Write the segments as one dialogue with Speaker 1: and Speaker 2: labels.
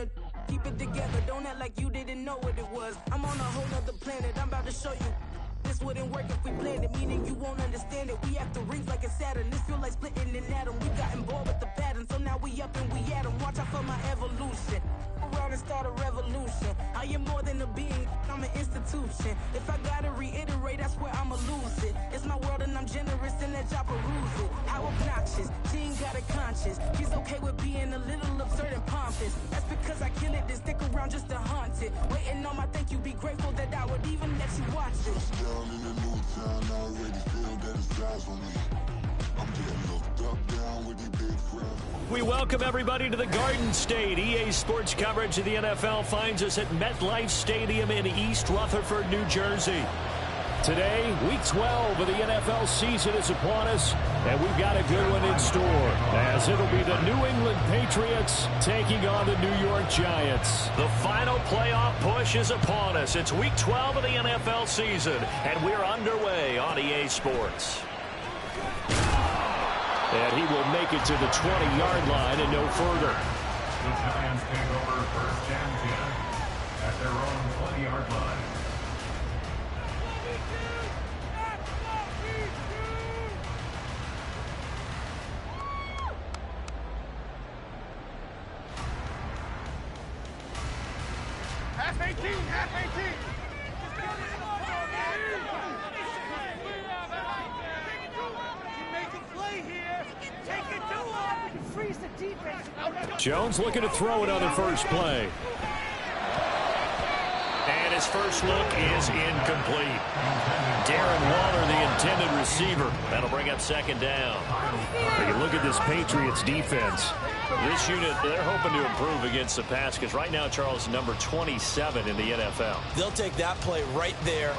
Speaker 1: together. Keep it together, don't act like you didn't know what it was. I'm on a whole nother planet, I'm about to show you. This wouldn't work if we planned it, meaning you won't understand it. We have to rings like a Saturn, this feel like splitting an atom. We got involved with the pattern, so now we up and we at 'em. Watch out for my evolution, around and start a revolution. I am more than a being, I'm an institution. If I gotta reiterate, that's where I'ma lose it. It's my world and I'm generous and that job peruse it. How obnoxious, she ain't got a conscience. She's okay with being a little absurd and pompous. That's because I kill it, then stick around just to haunt it. Waiting on my thank you, be grateful that I would even let you watch it.
Speaker 2: Down in the new town, I already feel that it's eyes on me. I'm getting looked up down with the big friends.
Speaker 3: We welcome everybody to the Garden State. EA Sports coverage of the NFL finds us at MetLife Stadium in East Rutherford, New Jersey. Today, Week 12 of the NFL season is upon us, and we've got a good one in store, as it'll be the New England Patriots taking on the New York Giants. The final playoff push is upon us. It's Week 12 of the NFL season, and we're underway on EA Sports. And he will make it to the 20-yard line and no further.
Speaker 4: The Giants take over first and 10 at their own 20-yard line.
Speaker 5: Half 18, half 18.
Speaker 3: Jones looking to throw it on the first play. And his first look is incomplete. Darren Waller, the intended receiver. That'll bring up second down. When you look at this Patriots defense, this unit, they're hoping to improve against the pass because right now, Charles, number 27 in the NFL.
Speaker 6: They'll take that play right there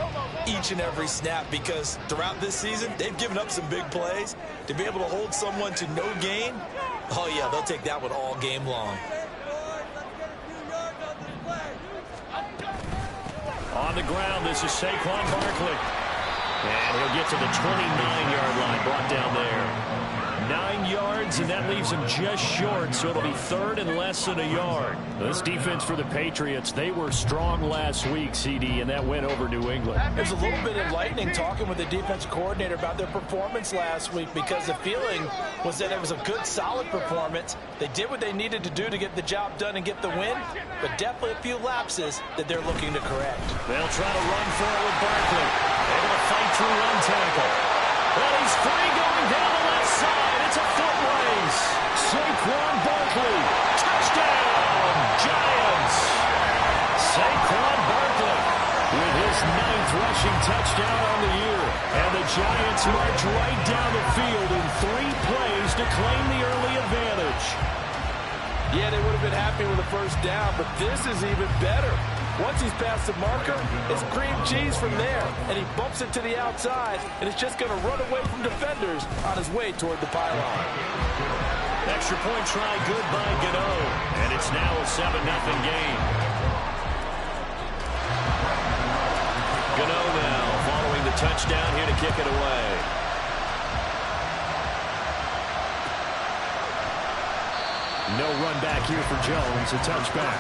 Speaker 6: each and every snap because throughout this season, they've given up some big plays. To be able to hold someone to no gain, oh, yeah, they'll take that one all game long.
Speaker 3: On the ground, this is Saquon Barkley. And he'll get to the 29-yard line, brought down there. 9 yards, and that leaves him just short, so it'll be third and less than a yard. This defense for the Patriots, they were strong last week, CD, and that went over New England.
Speaker 7: It was a little bit enlightening talking with the defense coordinator about their performance last week because the feeling was that it was a good, solid performance. They did what they needed to do to get the job done and get the win, but definitely a few lapses that they're looking to correct.
Speaker 3: They'll try to run for it with Barkley. Able to fight through one tackle. Well, he's free going down the left side. It's a foot race. Saquon Barkley. Touchdown, Giants. Saquon Barkley with his 9th rushing touchdown on the year. And the Giants march right down the field in 3 plays to claim the early advantage.
Speaker 7: Yeah, they would have been happy with the first down, but this is even better. Once he's past the marker, it's cream cheese from there, and he bumps it to the outside, and it's just going to run away from defenders on his way toward the pylon.
Speaker 3: Extra point try good by Gano, and it's now a 7-0 game. Gano now following the touchdown here to kick it away. No run back here for Jones, a touchback.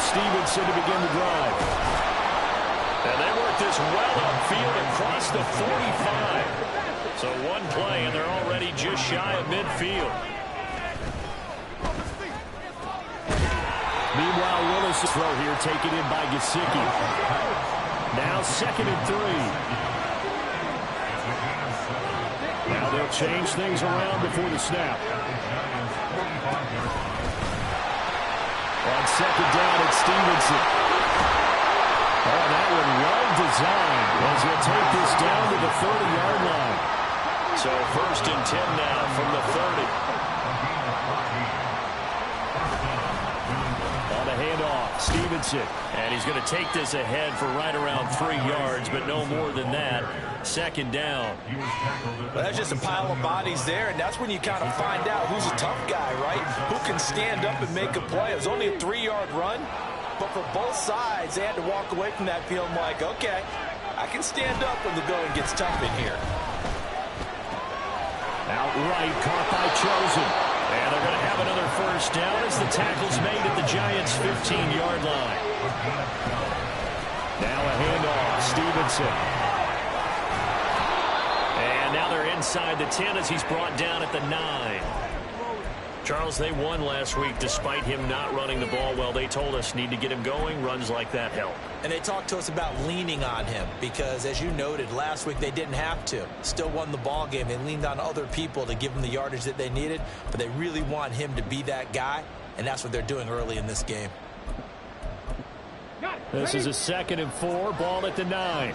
Speaker 3: Stevenson to begin the drive. And they work this well upfield across the 45. So one play, and they're already just shy of midfield. Meanwhile, Willis' throw here taken in by Gesicki. Now 2nd and 3. Now they'll change things around before the snap. On 2nd down, it's Stevenson. Oh, that one well designed as he'll take this down to the 30-yard line. So 1st and 10 now from the 30. On the handoff. Stevenson, and he's going to take this ahead for right around 3 yards, but no more than that. Second down.
Speaker 7: Well, that's just a pile of bodies there, and that's when you kind of find out who's a tough guy, right? Who can stand up and make a play. It was only a 3-yard run, but for both sides, they had to walk away from that feeling like, okay, I can stand up when the going gets tough in here.
Speaker 3: Outright caught by Chosen. And they're going to have another first down as the tackle's made at the Giants' 15-yard line. Now a handoff, Stevenson. And now they're inside the 10 as he's brought down at the 9. Charles, they won last week despite him not running the ball well. They told us need to get him going. Runs like that help.
Speaker 7: And they talked to us about leaning on him because, as you noted, last week they didn't have to. Still won the ball game. They leaned on other people to give them the yardage that they needed, but they really want him to be that guy, and that's what they're doing early in this game.
Speaker 3: This is a 2nd and 4, ball at the 9.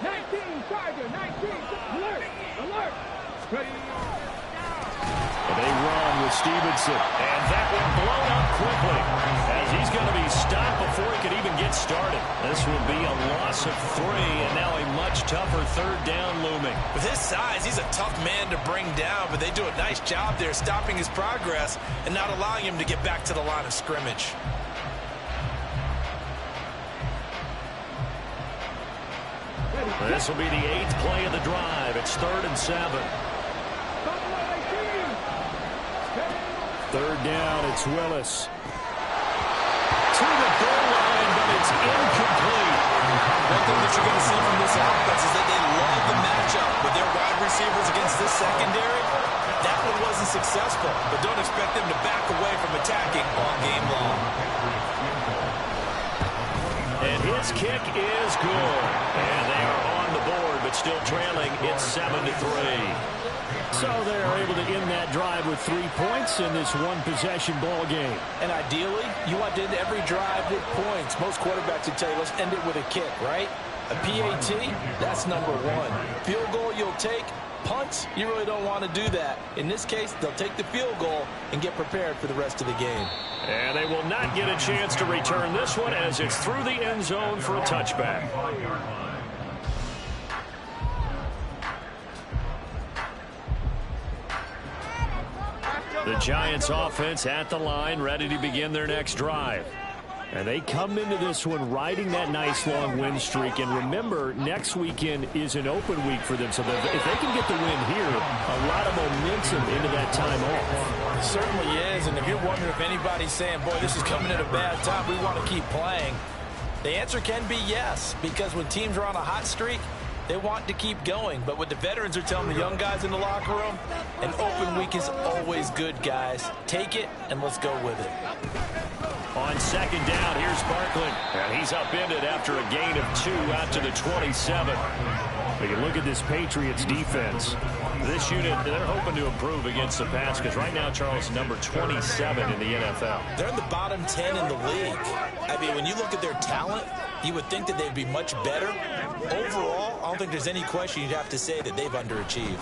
Speaker 5: 19, Charger, 19, alert, alert. Ready.
Speaker 3: And they run with Stevenson, and that one blown up quickly as he's going to be stopped before he could even get started. This will be a loss of 3, and now a much tougher 3rd down looming.
Speaker 7: With his size, he's a tough man to bring down, but they do a nice job there stopping his progress and not allowing him to get back to the line of scrimmage.
Speaker 3: This will be the 8th play of the drive. It's 3rd and 7. 3rd down, it's Willis. To the goal line, but it's incomplete.
Speaker 7: One thing that you're going to see from this offense is that they love the matchup with their wide receivers against this secondary. That one wasn't successful, but don't expect them to back away from attacking all game long.
Speaker 3: And his kick is good. And they are on the board, but still trailing. It's 7-3. So they're able to end that drive with 3 points in this one-possession ball game.
Speaker 7: And ideally, you want to end every drive with points. Most quarterbacks would tell you, let's end it with a kick, right? A PAT, that's number 1. Field goal you'll take. Punts, you really don't want to do that. In this case, they'll take the field goal and get prepared for the rest of the game.
Speaker 3: And they will not get a chance to return this one as it's through the end zone for a touchback. The Giants offense at the line, ready to begin their next drive. And they come into this one riding that nice long win streak. And remember, next weekend is an open week for them. So if they can get the win here, a lot of momentum into that time off.
Speaker 7: It certainly is. And if you're wondering if anybody's saying, boy, this is coming at a bad time, we want to keep playing, the answer can be yes. Because when teams are on a hot streak, they want to keep going. But what the veterans are telling the young guys in the locker room, an open week is always good, guys. Take it, and let's go with it.
Speaker 3: On 2nd down, here's Barkley. And he's upended after a gain of 2 out to the 27. We can look at this Patriots defense. This unit, they're hoping to improve against the pass because right now, Charles, number 27 in the NFL.
Speaker 7: They're in the bottom 10 in the league. I mean, when you look at their talent, you would think that they'd be much better. Overall, I don't think there's any question you'd have to say that they've underachieved.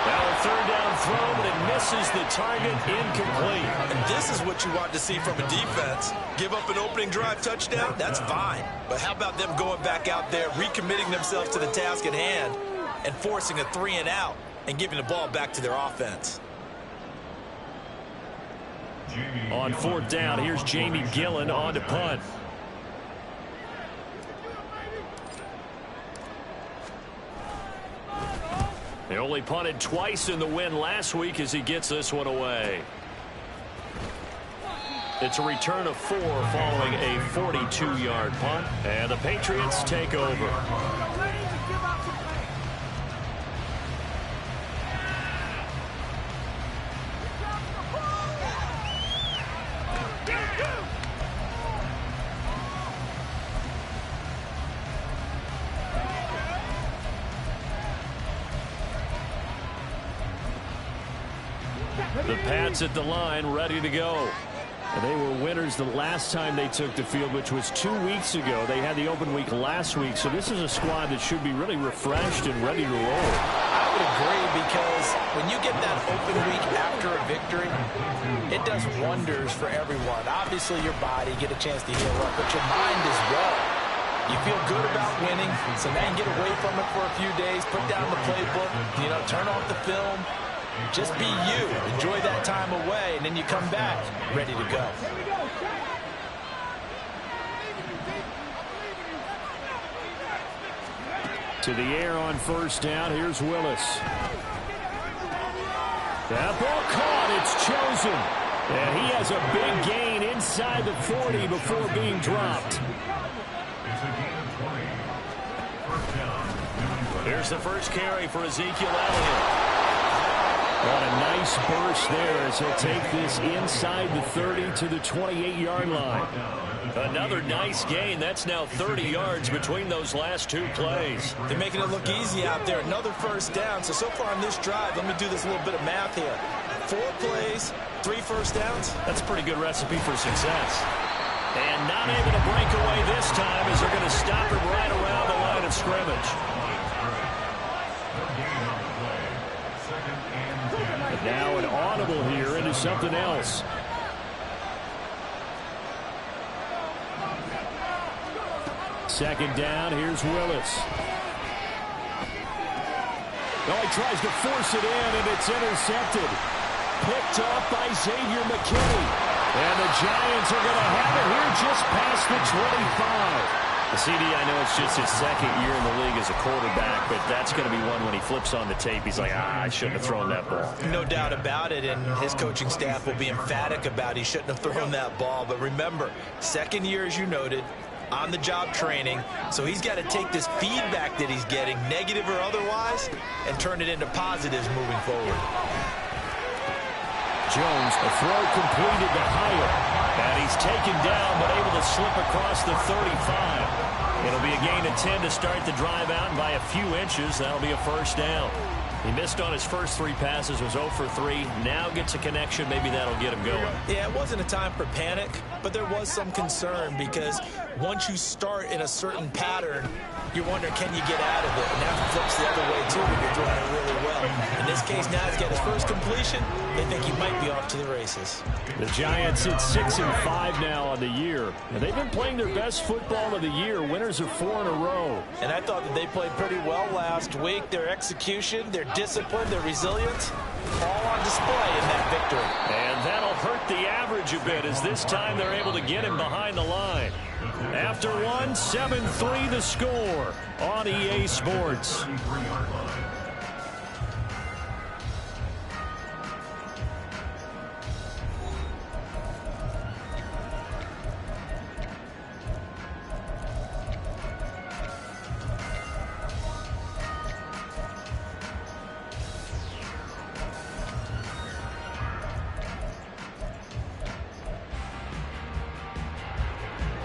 Speaker 3: Now a 3rd down throw, but it misses the target, incomplete.
Speaker 7: And this is what you want to see from a defense. Give up an opening drive touchdown, that's fine. But how about them going back out there, recommitting themselves to the task at hand, and forcing a 3-and-out and giving the ball back to their offense.
Speaker 3: On 4th down, here's Jamie Gillen on to punt. They only punted twice in the win last week as he gets this one away. It's a return of 4 following a 42-yard punt, and the Patriots take over. The Pats at the line, ready to go. And they were winners the last time they took the field, which was 2 weeks ago. They had the open week last week, so this is a squad that should be really refreshed and ready to roll.
Speaker 7: I would agree, because when you get that open week after a victory, it does wonders for everyone. Obviously, your body, get a chance to heal up, but your mind as well. You feel good about winning, so now you get away from it for a few days, put down the playbook, turn off the film, just be you. Enjoy that time away, and then you come back ready to go.
Speaker 3: To the air on first down. Here's Willis. That ball caught. It's chosen. And he has a big gain inside the 40 before being dropped. Here's the first carry for Ezekiel Elliott. What a nice burst there as he'll take this inside the 30 to the 28-yard line. Another nice gain. That's now 30 yards between those last two plays.
Speaker 7: They're making it look easy out there. Another first down. So far on this drive, let me do this little bit of math here. 4 plays, 3 first downs.
Speaker 3: That's a pretty good recipe for success. And not able to break away this time as they're going to stop him right around the line of scrimmage. And now an audible here into something else. Second down, here's Willis. Oh, he tries to force it in, and it's intercepted. Picked up by Xavier McKinney. And the Giants are going to have it here just past the 25. CD, I know it's just his second year in the league as a quarterback, but that's going to be one when he flips on the tape. He's like, I shouldn't have thrown that ball.
Speaker 7: No doubt about it, and his coaching staff will be emphatic about he shouldn't have thrown that ball. But remember, second year, as you noted, on-the-job training, so he's got to take this feedback that he's getting, negative or otherwise, and turn it into positives moving forward.
Speaker 3: Jones, a throw completed to Hyatt. And he's taken down, but able to slip across the 35. It'll be a gain of 10 to start the drive out, and by a few inches, that'll be a first down. He missed on his first 3 passes, was 0 for 3. Now gets a connection. Maybe that'll get him going.
Speaker 7: Yeah, it wasn't a time for panic, but there was some concern because once you start in a certain pattern, you're wondering, can you get out of it? And that flips the other way, too, when you're throwing it really well. In this case, now he's got his first completion. They think he might be off to the races.
Speaker 3: The Giants at 6-5 now on the year. And they've been playing their best football of the year. Winners of 4 in a row.
Speaker 7: And I thought that they played pretty well last week. Their execution, their discipline, their resilience, all on display in that victory.
Speaker 3: And that'll hurt the average a bit as this time they're able to get him behind the line. After one, 7-3 the score on EA Sports.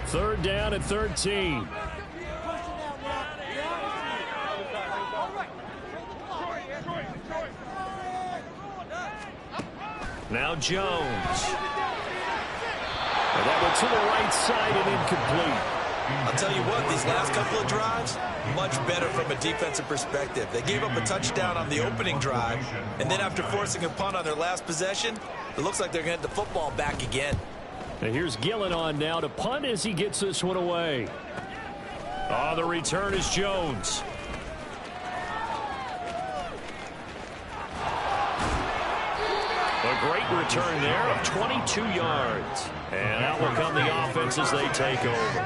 Speaker 3: Third down at 13. Now Jones. And that went to the right side and incomplete.
Speaker 7: I'll tell you what, these last couple of drives, much better from a defensive perspective. They gave up a touchdown on the opening drive, and then after forcing a punt on their last possession, it looks like they're going to get the football back again.
Speaker 3: And here's Gillen on now to punt as he gets this one away. Oh, the return is Jones. A great return there of 22 yards. And out will come the offense as they take over.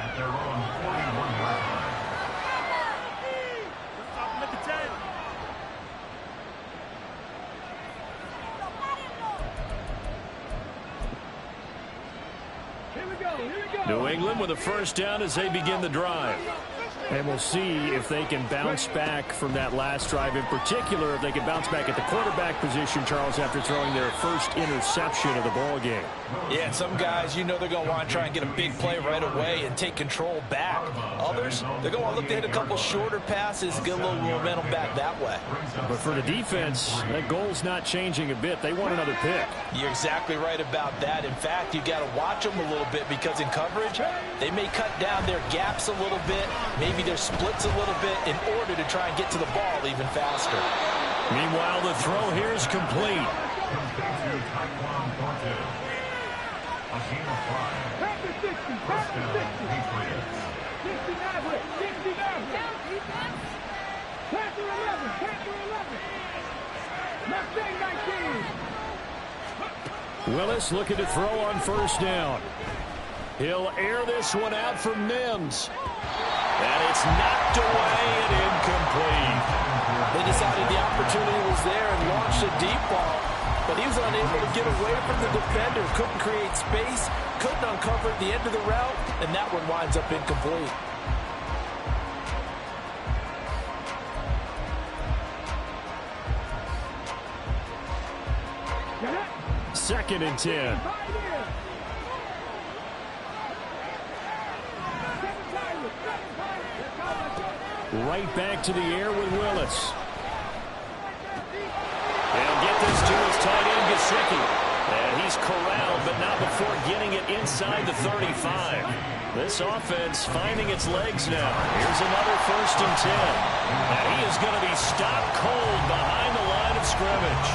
Speaker 4: At their own 41-yard line.
Speaker 3: New England with a first down as they begin the drive. And we'll see if they can bounce back from that last drive. In particular, if they can bounce back at the quarterback position, Charles, after throwing their first interception of the ball game.
Speaker 7: Yeah, and some guys, they're going to want to try and get a big play right away and take control back. Others, they're going to want to look to hit a couple shorter passes, get a little momentum back that way.
Speaker 3: But for the defense, that goal's not changing a bit. They want another pick.
Speaker 7: You're exactly right about that. In fact, you got to watch them a little bit because in coverage, they may cut down their gaps a little bit, maybe their splits a little bit in order to try and get to the ball even faster.
Speaker 3: Meanwhile, the throw here is complete.
Speaker 5: Panther 60, Panther 60. 60 Maverick, 60 Maverick. Panther 11, Panther 11. Mustang 19.
Speaker 3: Willis looking to throw on first down. He'll air this one out for Mims. And it's knocked away and incomplete.
Speaker 7: They decided the opportunity was there and launched a deep ball, but he was unable to get away from the defender, couldn't create space, couldn't uncover at the end of the route, and that one winds up incomplete.
Speaker 3: Second and 10. Right back to the air with Willis. They'll get this to his tight end, Gesicki. And he's corralled, but not before getting it inside the 35. This offense finding its legs now. Here's another first and 10. And he is going to be stopped cold behind the line of scrimmage.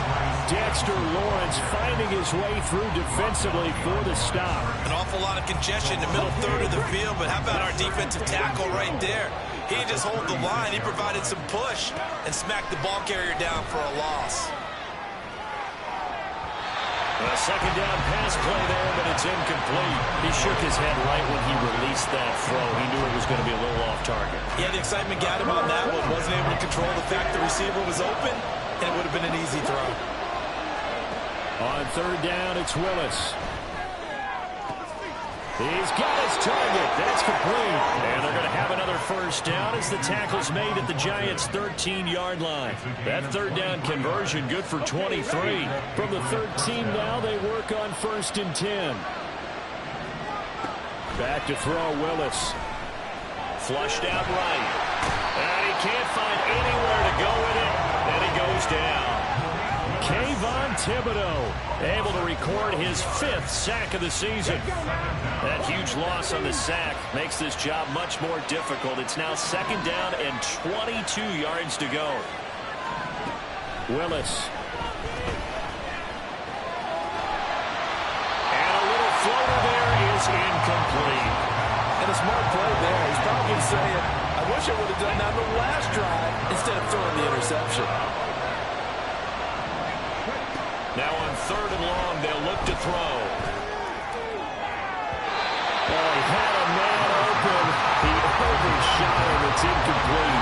Speaker 3: Dexter Lawrence finding his way through defensively for the stop.
Speaker 6: An awful lot of congestion in the middle third of the field, but how about our defensive tackle right there? He didn't just hold the line, he provided some push and smacked the ball carrier down for a loss.
Speaker 3: A second down pass play there, but it's incomplete. He shook his head right when he released that throw. He knew it was going to be a little off target.
Speaker 6: Yeah, the excitement got him on that one. Wasn't able to control the fact the receiver was open, and it would have been an easy throw.
Speaker 3: On third down, it's Willis. He's got his target. That's complete. And they're going to have another first down as the tackle's made at the Giants' 13-yard line. That third down conversion good for 23. From the 13 now, they work on first and 10. Back to throw Willis. Flushed out right. And he can't find anywhere to go with it. And he goes down. Kayvon Thibodeaux able to record his 5th sack of the season. That huge loss on the sack makes this job much more difficult. It's now second down and 22 yards to go. Willis. And a little floater there is incomplete.
Speaker 7: And a smart play there. He's probably saying, I wish I would have done that on the last drive instead of throwing the interception.
Speaker 3: Now on third and long, they'll look to throw. Oh, he had a man open. He overshot him. It's incomplete.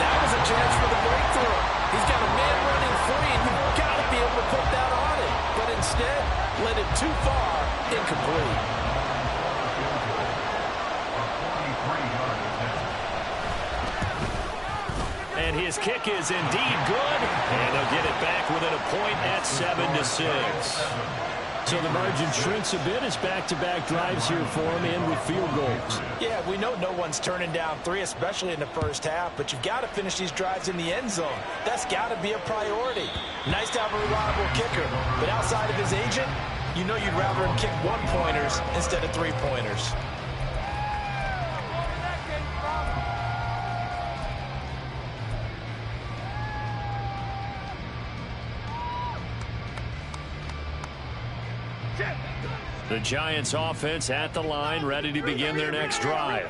Speaker 7: That was a chance for the breakthrough. He's got a man running free, and you've got to be able to put that on him. But instead, let it too far, incomplete.
Speaker 3: And his kick is indeed good. And they'll get it back within a point at 7-6. So the margin shrinks a bit as back-to-back drives here for him and with field goals.
Speaker 7: Yeah, we know no one's turning down 3, especially in the first half, but you've got to finish these drives in the end zone. That's got to be a priority. Nice to have a reliable kicker, but outside of his agent, you know you'd rather him kick 1-pointers instead of 3-pointers.
Speaker 3: The Giants offense at the line, ready to begin their next drive.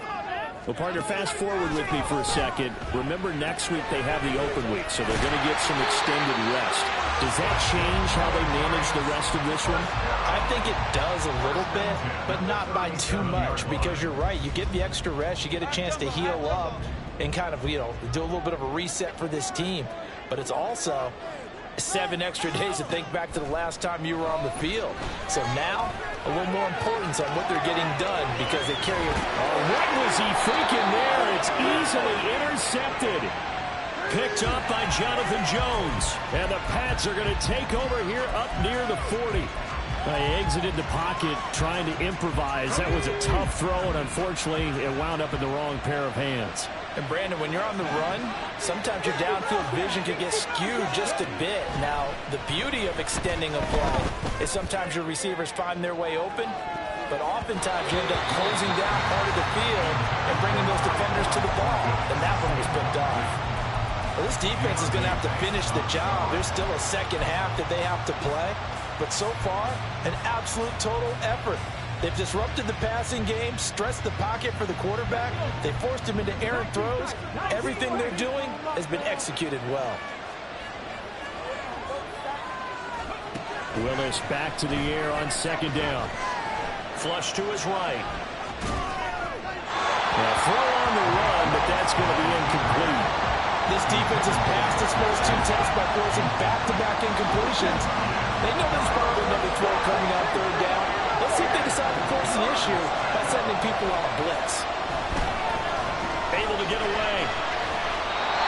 Speaker 3: Well, partner, fast forward with me for a second. Remember, next week they have the open week, so they're going to get some extended rest. Does that change how they manage the rest of this one?
Speaker 7: I think it does a little bit, but not by too much, because you're right. You get the extra rest, you get a chance to heal up and kind of, do a little bit of a reset for this team. But it's also 7 extra days to think back to the last time you were on the field. So now, a little more importance on what they're getting done because they carry it.
Speaker 3: Oh, what was he thinking there? It's easily intercepted. Picked up by Jonathan Jones. And the Pats are going to take over here up near the 40. They exited the pocket trying to improvise. That was a tough throw, and unfortunately, it wound up in the wrong pair of hands.
Speaker 7: And Brandon, when you're on the run, sometimes your downfield vision can get skewed just a bit. Now, the beauty of extending a play is sometimes your receivers find their way open, but oftentimes you end up closing down part of the field and bringing those defenders to the ball. And that one was picked off. Well, this defense is going to have to finish the job. There's still a second half that they have to play. But so far, an absolute total effort. They've disrupted the passing game, stressed the pocket for the quarterback. They forced him into errant throws. Everything they're doing has been executed well.
Speaker 3: Willis back to the air on second down. Flush to his right. Now throw on the run, but that's going to be incomplete.
Speaker 7: This defense has passed its first two tests by forcing back-to-back incompletions. They know there's probably another throw coming on third down. Let's see if they decide to force the issue by sending people on a blitz.
Speaker 3: Able to get away.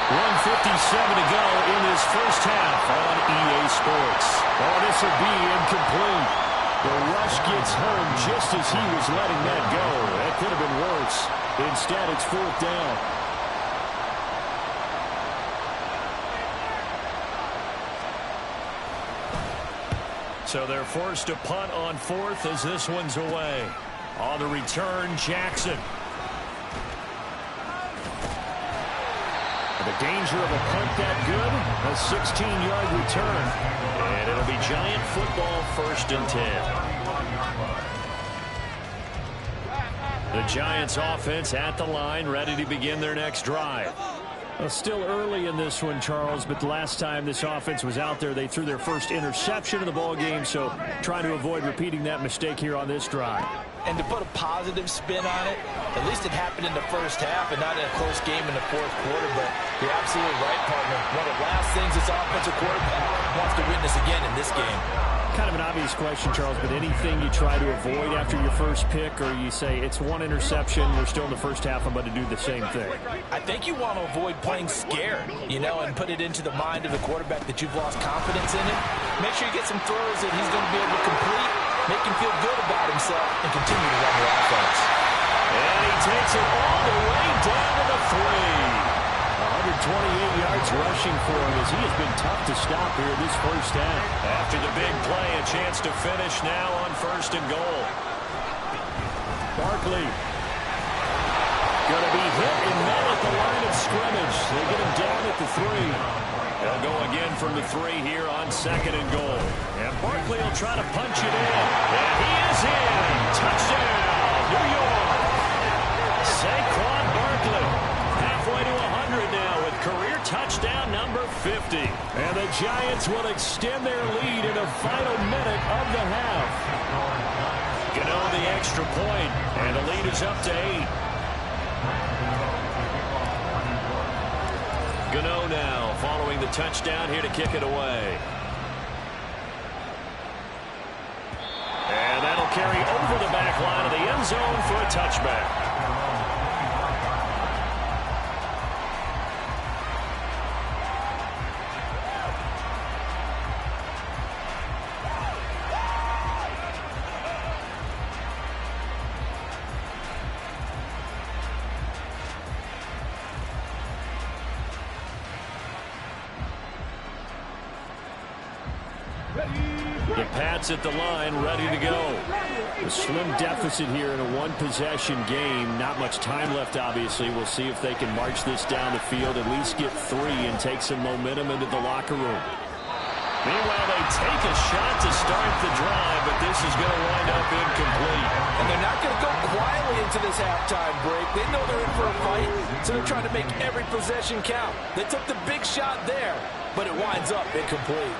Speaker 3: 1:57 to go in this first half on EA Sports. Oh, this will be incomplete. The rush gets home just as he was letting that go. That could have been worse. Instead, it's fourth down. So they're forced to punt on fourth as this one's away. On the return, Jackson. The danger of a punt that good, a 16-yard return. And it'll be Giant football, 1st and 10. The Giants offense at the line, ready to begin their next drive. Well, still early in this one, Charles, but the last time this offense was out there, they threw their first interception of the ball game, so trying to avoid repeating that mistake here on this drive.
Speaker 7: And to put a positive spin on it, at least it happened in the first half and not in a close game in the fourth quarter, but you're absolutely right, partner. One of the last things this offensive quarterback wants to witness again in this game.
Speaker 3: Kind of an obvious question, Charles, but anything you try to avoid after your first pick, or you say it's one interception, we're still in the first half, I'm about to do the same thing?
Speaker 7: I think you want to avoid playing scared, you know, and put it into the mind of the quarterback that you've lost confidence in him. Make sure you get some throws that he's going to be able to complete, make him feel good about himself, and continue to run your offense.
Speaker 3: And he takes it all the way down to the 3. 128 yards rushing for him as he has been tough to stop here this first half. After the big play, a chance to finish now on 1st and goal. Barkley going to be hit and met at the line of scrimmage. They get him down at the 3. They'll go again from the 3 here on 2nd and goal. And Barkley will try to punch it in. And he is in. Touchdown, New York. Saquon Barkley halfway to 100 now with career touchdown number 50. And the Giants will extend their lead in the final minute of the half. Gano the extra point, and the lead is up to 8. Gano now following the touchdown here to kick it away. And that'll carry over the back line of the end zone for a touchback. The Pats at the line, ready to go. A slim deficit here in a one-possession game. Not much time left, obviously. We'll see if they can march this down the field, at least get 3 and take some momentum into the locker room. Meanwhile, they take a shot to start the drive, but this is going to wind up incomplete.
Speaker 7: And they're not going to go quietly into this halftime break. They know they're in for a fight, so they're trying to make every possession count. They took the big shot there, but it winds up incomplete.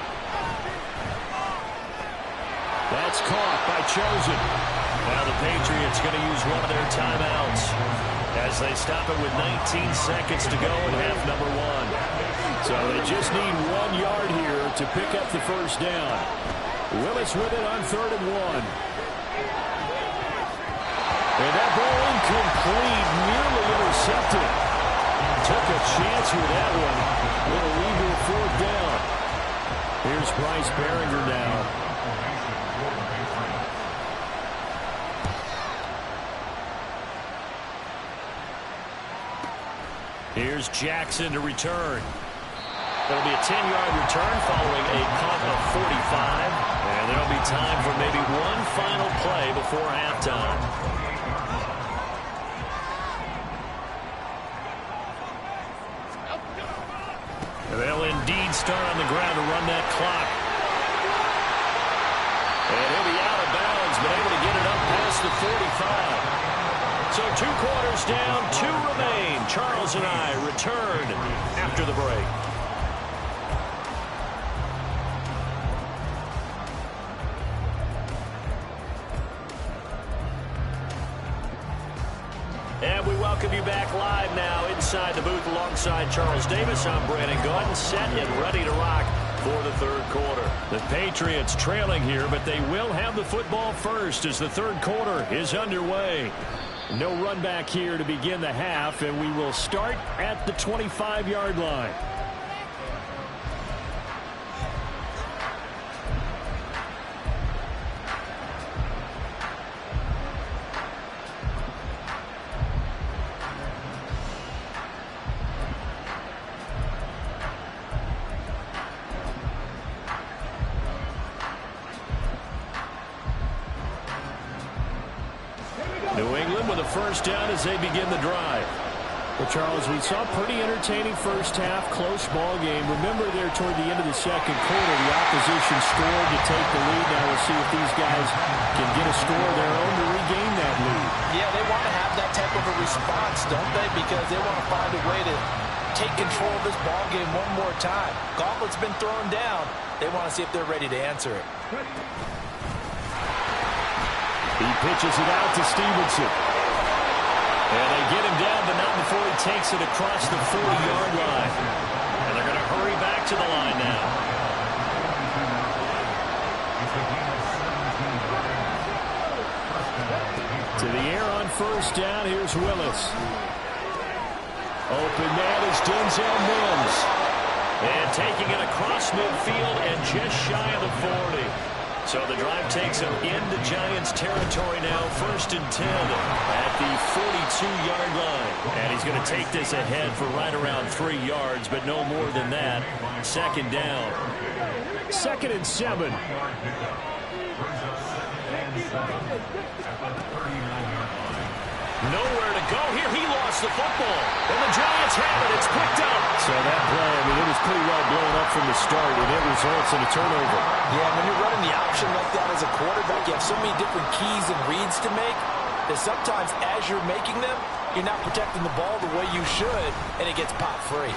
Speaker 3: That's caught by Chosen. Now the Patriots going to use one of their timeouts as they stop it with 19 seconds to go in half number 1. So they just need 1 yard here to pick up the first down. Willis with it on 3rd and 1. And that ball incomplete, nearly intercepted. Took a chance with that one. Little legal 4th down. Here's Bryce Baringer now. Here's Jackson to return. It'll be a 10-yard return following a punt of 45. And there'll be time for maybe one final play before halftime. start on the ground to run that clock. And he'll be out of bounds, but able to get it up past the 45. So 2 quarters down, 2 remain. Charles and I return after the break. And we welcome you back live now inside the booth alongside Charles Davis. I'm Brandon Gaudin, set and ready to rock for the third quarter. The Patriots trailing here, but they will have the football first as the third quarter is underway. No run back here to begin the half, and we will start at the 25-yard line. New England with a first down as they begin the drive. Well, Charles, we saw a pretty entertaining first half, close ball game. Remember there toward the end of the second quarter, the opposition scored to take the lead. Now we'll see if these guys can get a score of their own to regain that lead.
Speaker 7: Yeah, they want to have that type of a response, don't they? Because they want to find a way to take control of this ball game one more time. Gauntlet's been thrown down. They want to see if they're ready to answer it.
Speaker 3: He pitches it out to Stevenson. And they get him down, but not before he takes it across the 40-yard line. And they're going to hurry back to the line now. To the air on first down, here's Willis. Open man is Denzel Mims. And taking it across midfield and just shy of the 40. So the drive takes him into Giants territory now, 1st and 10 at the 42-yard line. And he's going to take this ahead for right around 3 yards, but no more than that. 2nd down. 2nd and 7. Nowhere to go here. He lost the football. And the Giants have it. It's picked up. So that play, I mean, it was pretty well blown up from the start, and it results in a turnover.
Speaker 7: Yeah, when you're running the option like that as a quarterback, you have so many different keys and reads to make that sometimes as you're making them, you're not protecting the ball the way you should, and it gets popped free.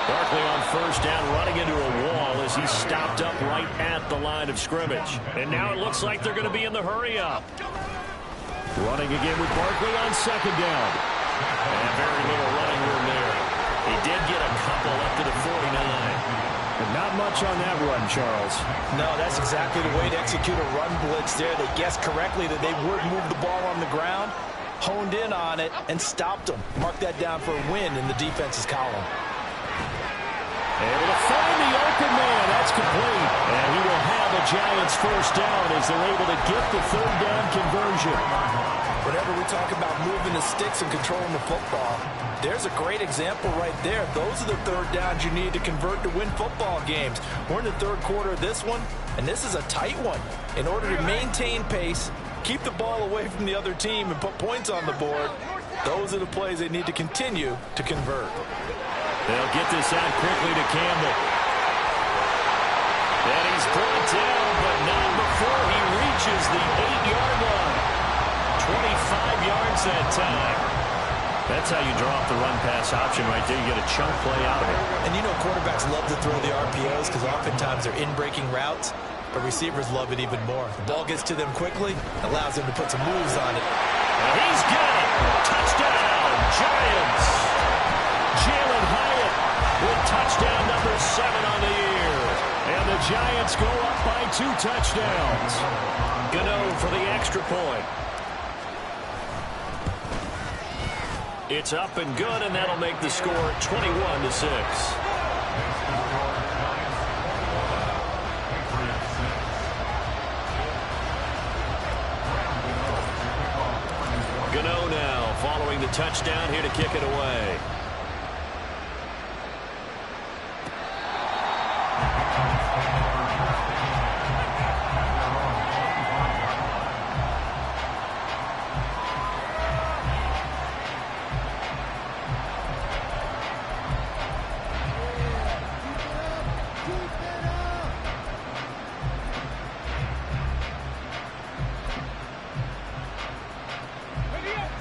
Speaker 3: Barkley on first down, running into a wall as he stopped up right at the line of scrimmage. And now it looks like they're going to be in the hurry-up. Running again with Barkley on 2nd down. And very little running room there. He did get a couple up to the 49. But not much on that run, Charles.
Speaker 7: No, that's exactly the way to execute a run blitz there. They guessed correctly that they would move the ball on the ground, honed in on it, and stopped them. Mark that down for a win in the defense's column.
Speaker 3: Able to find the open man. That's complete. And he will have a Giants first down as they're able to get the 3rd down conversion.
Speaker 7: Whenever we talk about moving the sticks and controlling the football, there's a great example right there. Those are the 3rd downs you need to convert to win football games. We're in the 3rd quarter of this one, and this is a tight one. In order to maintain pace, keep the ball away from the other team, and put points on the board, those are the plays they need to continue to convert.
Speaker 3: They'll get this out quickly to Campbell. And he's brought down, but not before he reaches the 8-yard line. 25 yards that time. That's how you draw up the run-pass option right there. You get a chunk play out of it.
Speaker 7: And you know quarterbacks love to throw the RPOs because oftentimes they're in-breaking routes, but receivers love it even more. The ball gets to them quickly, allows them to put some moves on it.
Speaker 3: And he's got it. Touchdown, Giants. Jalen Hyatt with touchdown number 7 on the year. And the Giants go up by 2 touchdowns. Gano for the extra point. It's up and good, and that'll make the score 21-6. Gano now following the touchdown here to kick it away.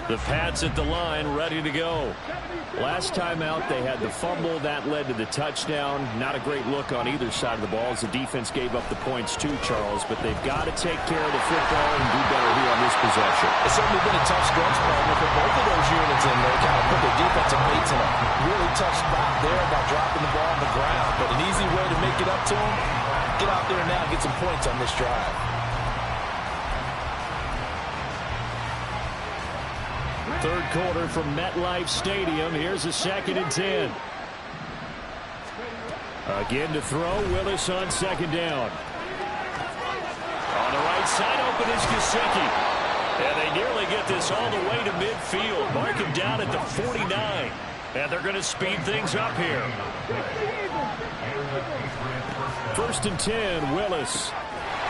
Speaker 3: The Pats at the line, ready to go. Last time out, they had the fumble. That led to the touchdown. Not a great look on either side of the ball as the defense gave up the points too, Charles. But they've got to take care of the football and do better here on this possession.
Speaker 7: It's certainly been a tough stretch, partner, for both of those units in there. Kind of put their defensive mates in a really tough spot there by dropping the ball on the ground. But an easy way to make it up to them, get out there now and get some points on this drive.
Speaker 3: Third quarter from MetLife Stadium. Here's a 2nd and 10. Again to throw. Willis on 2nd down. On the right side, open is Gesicki. And they nearly get this all the way to midfield. Mark him down at the 49. And they're going to speed things up here. 1st and 10, Willis.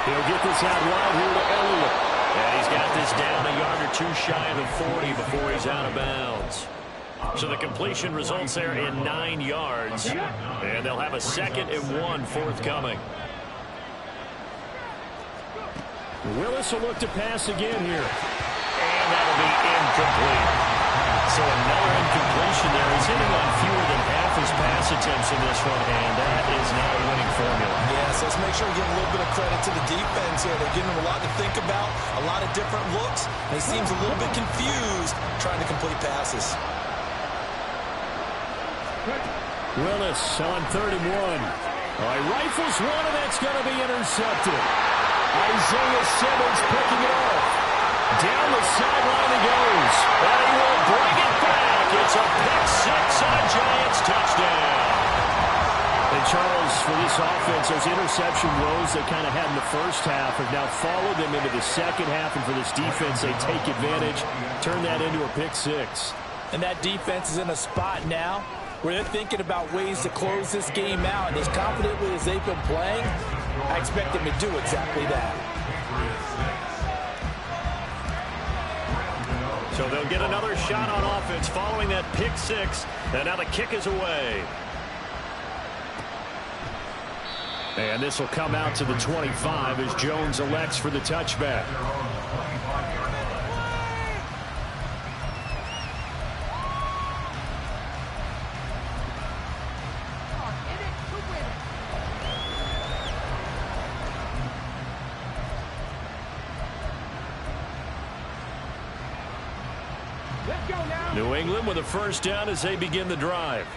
Speaker 3: He'll get this out wide here to Elliott. And he's got this down a yard or two shy of the 40 before he's out of bounds. So the completion results there in 9 yards. And they'll have a 2nd and 1 forthcoming. Willis will look to pass again here. And that'll be incomplete. So another incompletion there. He's hitting on fewer than half his pass attempts in this one, and that is not a winning formula.
Speaker 6: Yes, let's make sure we give a little bit of credit to the defense here. They're giving him a lot to think about, a lot of different looks, and he seems a little bit confused trying to complete passes.
Speaker 3: Willis on 31. He rifles one, and that's going to be intercepted. Isaiah Simmons picking it off. Down the sideline he goes. And he will bring it back. It's a pick-6 on a Giants touchdown. And Charles, for this offense, those interception woes they kind of had in the first half have now followed them into the second half. And for this defense, they take advantage, turn that into a pick-6.
Speaker 7: And that defense is in a spot now where they're thinking about ways to close this game out. And as confidently as they've been playing, I expect them to do exactly that.
Speaker 3: So they'll get another shot on offense following that pick-6. And now the kick is away. And this will come out to the 25 as Jones elects for the touchback. New England with a first down as they begin the drive.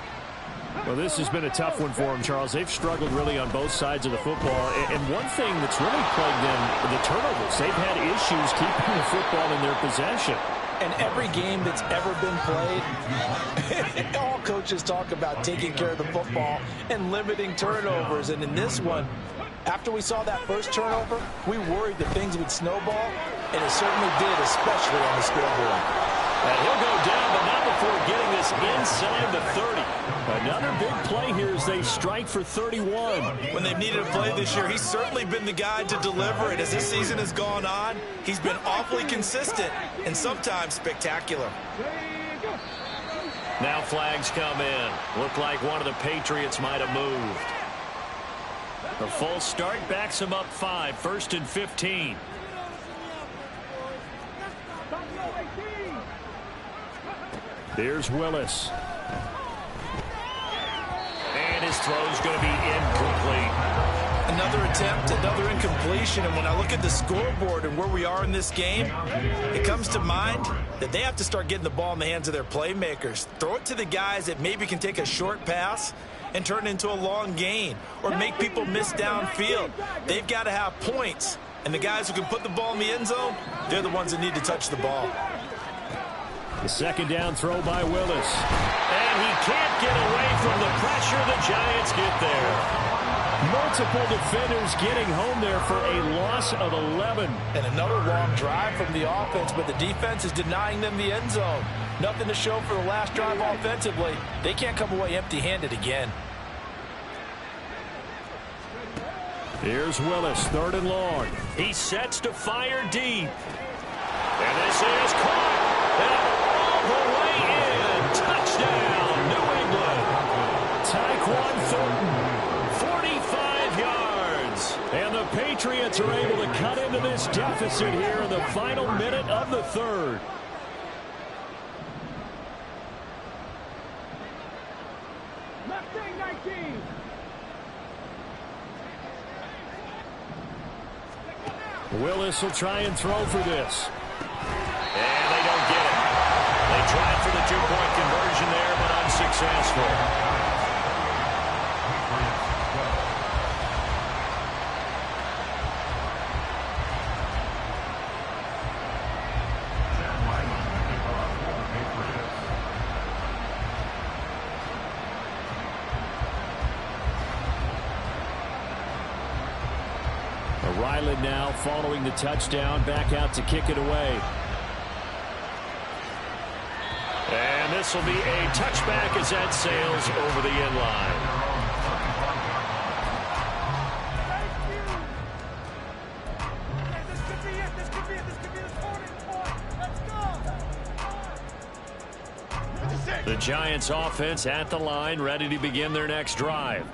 Speaker 3: Well, this has been a tough one for them, Charles. They've struggled really on both sides of the football. And one thing that's really plagued them, the turnovers. They've had issues keeping the football in their possession.
Speaker 7: And every game that's ever been played, all coaches talk about taking care of the football and limiting turnovers. And in this one, after we saw that first turnover, we worried that things would snowball, and it certainly did, especially on the scoreboard.
Speaker 3: And he'll go down, but not before getting this inside the 30. Another big play here as they strike for 31.
Speaker 6: When they've needed a play this year, he's certainly been the guy to deliver it. As this season has gone on, he's been awfully consistent and sometimes spectacular.
Speaker 3: Now flags come in. Looked like one of the Patriots might have moved. The full start backs him up 5, 1st and 15. Here's Willis. And his throw's going to be incomplete.
Speaker 6: Another attempt, another incompletion, and when I look at the scoreboard and where we are in this game, it comes to mind that they have to start getting the ball in the hands of their playmakers. Throw it to the guys that maybe can take a short pass and turn it into a long gain or make people miss downfield. They've got to have points, and the guys who can put the ball in the end zone, they're the ones that need to touch the ball.
Speaker 3: The second down throw by Willis. And he can't get away from the pressure. The Giants get there. Multiple defenders getting home there for a loss of 11.
Speaker 7: And another long drive from the offense, but the defense is denying them the end zone. Nothing to show for the last drive offensively. They can't come away empty-handed again.
Speaker 3: Here's Willis, 3rd and long. He sets to fire deep. And this is caught. And all the way in. Touchdown, New England. Tyquan Thornton, 45 yards. And the Patriots are able to cut into this deficit here in the final minute of the 3rd.
Speaker 5: Mustang 19.
Speaker 3: Willis will try and throw for this. And they don't get it. They tried for the two-point conversion there, but unsuccessful. Ryland now following the touchdown, back out to kick it away. And this will be a touchback as that sails over the end line.
Speaker 5: This could be the turning point. Let's go.
Speaker 3: The Giants offense at the line, ready to begin their next drive.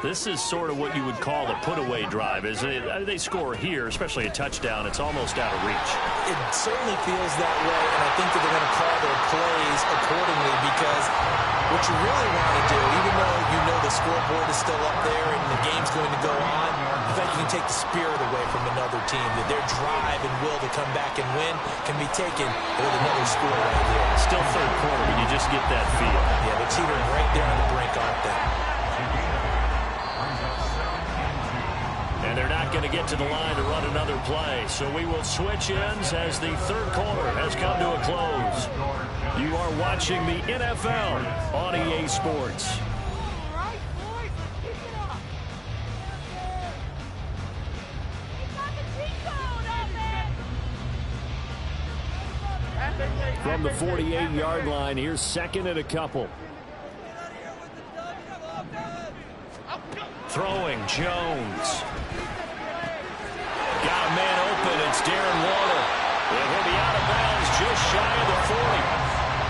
Speaker 3: This is sort of what you would call a put-away drive, isn't it? They score here, especially a touchdown. It's almost out of reach.
Speaker 7: It certainly feels that way, and I think that they're going to call their plays accordingly because what you really want to do, even though you know the scoreboard is still up there and the game's going to go on, in fact, you can take the spirit away from another team, that their drive and will to come back and win can be taken with another score right there.
Speaker 3: Still third quarter, but you just get that feel.
Speaker 7: Yeah, they're teetering right there on the brink, aren't they?
Speaker 3: And they're not going to get to the line to run another play. So we will switch ends as the third quarter has come to a close. You are watching the NFL on EA Sports. From the 48-yard line, here's second and a couple. Throwing, Jones. Got a man open. It's Darren Waller. And he'll be out of bounds just shy of the 40.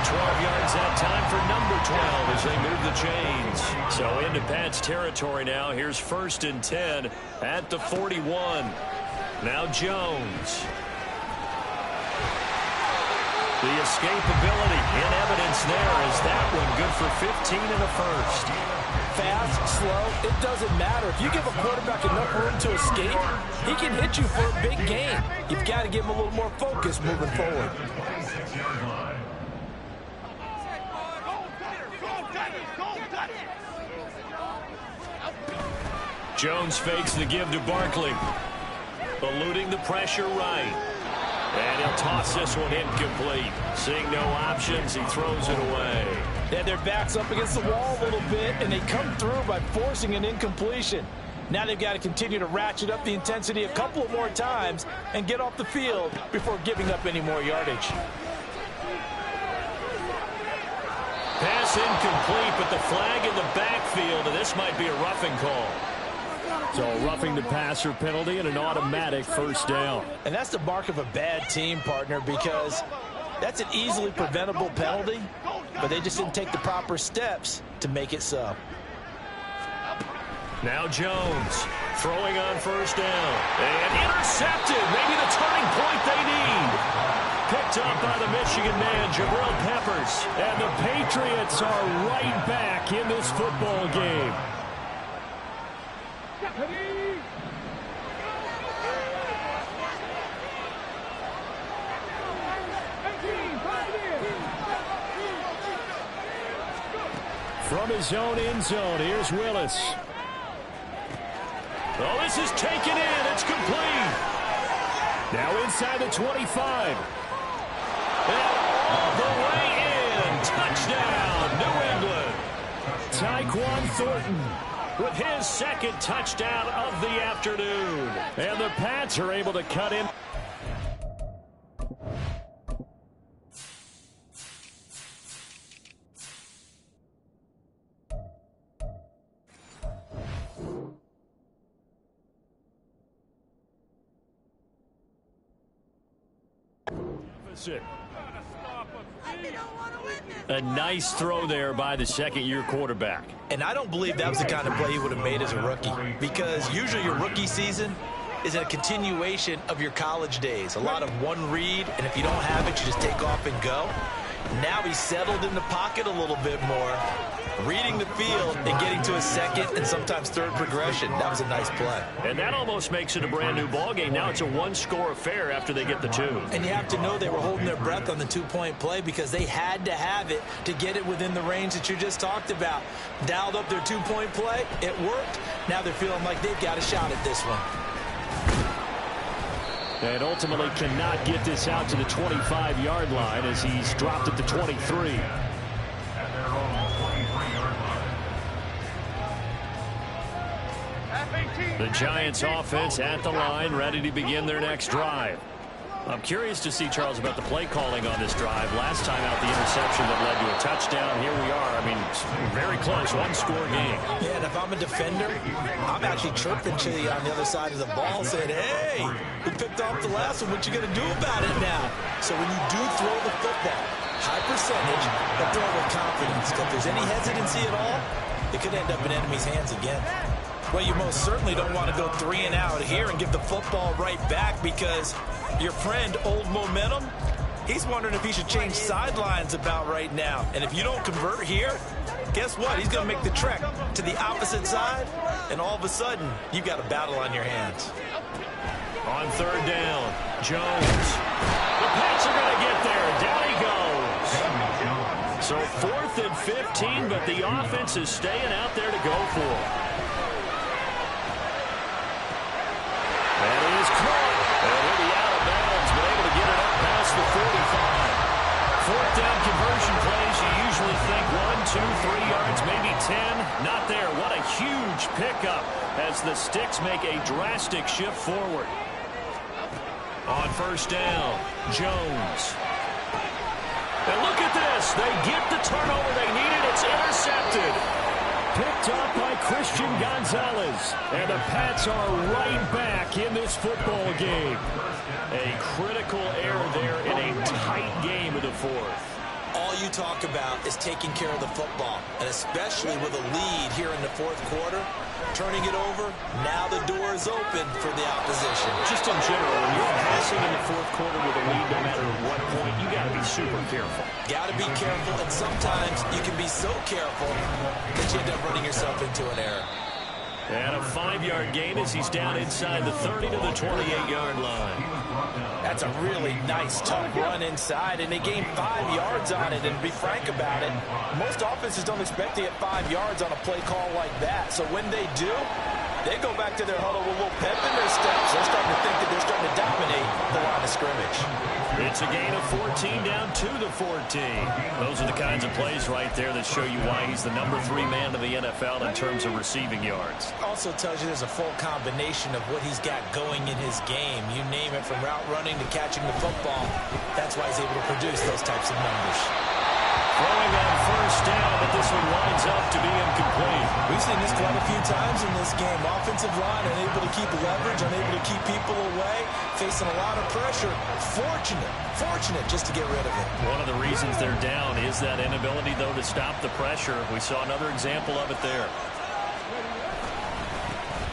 Speaker 3: 12 yards that time for number 12 as they move the chains. So into Pat's territory now. Here's first and 10 at the 41. Now Jones. The escapability in evidence there is that one good for 15 in the first.
Speaker 7: Fast, slow, it doesn't matter. If you give a quarterback enough room to escape, he can hit you for a big gain. You've got to give him a little more focus moving forward.
Speaker 3: Jones fakes the give to Barkley. Eluding the pressure right. And he'll toss this one incomplete. Seeing no options, he throws it away.
Speaker 7: They had their backs up against the wall a little bit, and they come through by forcing an incompletion. Now they've got to continue to ratchet up the intensity a couple of more times and get off the field before giving up any more yardage.
Speaker 3: Pass incomplete, but the flag in the backfield, and this might be a roughing call. So a roughing the passer penalty and an automatic first down.
Speaker 7: And that's the mark of a bad team, partner, because that's an easily preventable penalty, but they just didn't take the proper steps to make it so.
Speaker 3: Now Jones throwing on first down. And intercepted. Maybe the turning point they need. Picked up by the Michigan man, Jabril Peppers. And the Patriots are right back in this football game. From his own end zone, here's Willis. Oh, this is taken in. It's complete. Now inside the 25. And all the way in. Touchdown, New England. Tyquan Thornton with his second touchdown of the afternoon. And the Pats are able to cut in. A nice throw there by the second-year quarterback.
Speaker 7: And I don't believe that was the kind of play he would have made as a rookie, because usually your rookie season is a continuation of your college days. A lot of one read, and if you don't have it, you just take off and go.
Speaker 6: Now he's settled in the pocket a little bit more, reading the field and getting to a second and sometimes third progression. That was a nice play.
Speaker 3: And that almost makes it a brand new ball game. Now it's a one-score affair after they get the two.
Speaker 7: And you have to know they were holding their breath on the two-point play because they had to have it to get it within the range that you just talked about. Dialed up their two-point play. It worked. Now they're feeling like they've got a shot at this one.
Speaker 3: And ultimately cannot get this out to the 25-yard line as he's dropped at the 23.
Speaker 4: At their own 23-yard line.
Speaker 3: The Giants offense at the line, ready to begin their next drive. I'm curious to see, Charles, about the play calling on this drive. Last time out, the interception that led to a touchdown. Here we are. I mean, very close, one-score game.
Speaker 7: Yeah, and if I'm a defender, I'm actually chirping to you on the other side of the ball, saying, hey, we picked off the last one. What you going to do about it now? So when you do throw the football, high percentage, but throw with confidence. If there's any hesitancy at all, it could end up in enemy's hands again. Well, you most certainly don't want to go 3 and out here and give the football right back because your friend, Old Momentum, he's wondering if he should change sidelines about right now. And if you don't convert here, guess what? He's going to make the trek to the opposite side, and all of a sudden, you've got a battle on your hands.
Speaker 3: On third down, Jones. The Pats are going to get there. Down he goes. So 4th and 15, but the offense is staying out there to go for it. That is caught. And he'll be out of bounds, but able to get it up past the 45. 4th down conversion plays, you usually think 1, 2, 3 yards, maybe 10. Not there. What a huge pickup as the Sticks make a drastic shift forward. On first down, Jones. And look at this. They get the turnover they needed. It's intercepted. Picked up by Christian Gonzalez. And the Pats are right back in this football game. A critical error there in a tight game of the 4th.
Speaker 7: All you talk about is taking care of the football, and especially with a lead here in the 4th quarter, turning it over, now the door is open for the opposition.
Speaker 3: Just in general, when you're passing in the 4th quarter with a lead, no matter what point, you got to be super careful.
Speaker 7: Got to be careful, and sometimes you can be so careful that you end up running yourself into an error.
Speaker 3: And a 5-yard gain as he's down inside the 30 to the 28-yard line.
Speaker 7: That's a really nice, tough run inside, and they gained 5 yards on it. And to be frank about it, most offenses don't expect to get 5 yards on a play call like that. So when they do, they go back to their huddle with a little pep in their steps. They're starting to think that they're starting to dominate the line of scrimmage.
Speaker 3: It's a gain of 14 down to the 14. Those are the kinds of plays right there that show you why he's the number 3 man in the NFL in terms of receiving yards.
Speaker 7: Also tells you there's a full combination of what he's got going in his game. You name it, from route running to catching the football. That's why he's able to produce those types of numbers.
Speaker 3: Throwing on first down, but this one winds up to be incomplete.
Speaker 7: We've seen this quite a few times in this game. Offensive line unable to keep leverage, unable to keep people away, facing a lot of pressure. Fortunate just to get rid of it.
Speaker 3: One of the reasons they're down is that inability, though, to stop the pressure. We saw another example of it there.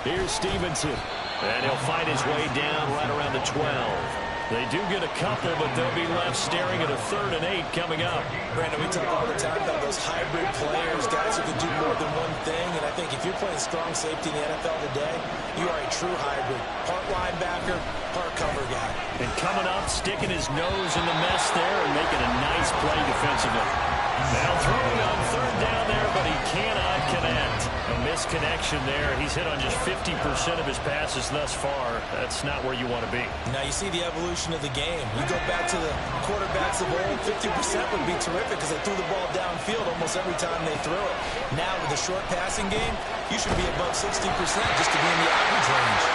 Speaker 3: Here's Stevenson, and he'll find his way down right around the 12. They do get a couple, but they'll be left staring at a 3rd and 8 coming up.
Speaker 7: Brandon, we talk all the time about those hybrid players, guys who can do more than one thing. And I think if you're playing strong safety in the NFL today, you are a true hybrid. Part linebacker, part cover guy.
Speaker 3: And coming up, sticking his nose in the mess there and making a nice play defensively. Now throwing on 3rd down there, but he cannot connect. A misconnection there. He's hit on just 50% of his passes thus far. That's not where you want to be.
Speaker 7: Now you see the evolution of the game. You go back to the quarterbacks of old, 50% would be terrific because they threw the ball downfield almost every time they threw it. Now with the short passing game, you should be above 60% just to be in the average range.